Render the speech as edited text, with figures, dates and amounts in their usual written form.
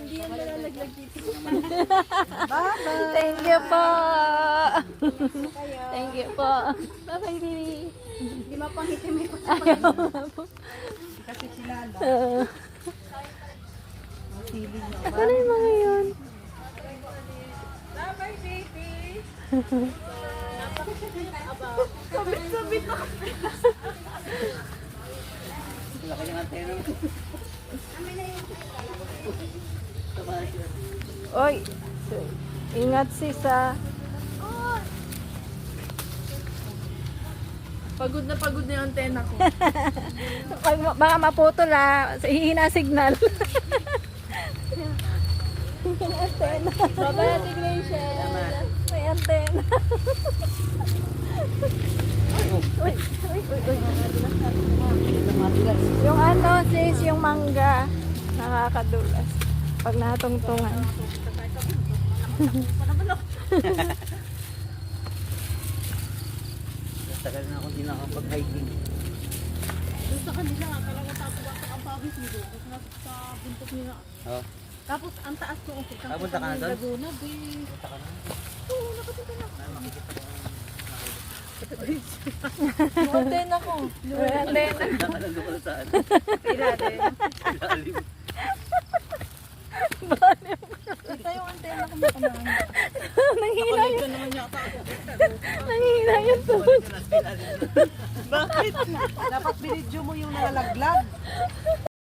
Hindi yan nalalaglag dito. Bye-bye. Thank you po. Thank you po. Bye-bye, baby. Hindi mapangiti may Ayaw. Kasi kilala. Ano yung mga yun? Bye-bye, baby. Sabit-sabit ako. Laki ng antena mo. Oy, ingat sis ah. Pagod na yung antena ko. Pag baka maputol ah, hihina signal. Yung antena. Bye-bye, Ate Graciel. May antena. Uy, uy, uy, uy. Yung ano sis, yung mangga. Nakakadulas. Pag natungtungan. Tagal na ako din nakapag-hiking. Doon sa kanila nga, talaga tapos ang pawis nito. Tapos nasa sa buntot nila. Oh. Tapos ang taas ko. Punta ka na doon? Laguna, babe. Punta ka na. Oo, nakapunta na. Ay, makikita ko. Yung antena ko. Yung antena. Nakalandong ko na saan. Ilalim. Ilalim. Ito yung antena ko mo kumain. Nanghina Ito yun. naman yata ako. Nanghina yun tuhod. Bakit? Dapat binidyo mo yung nalalaglag.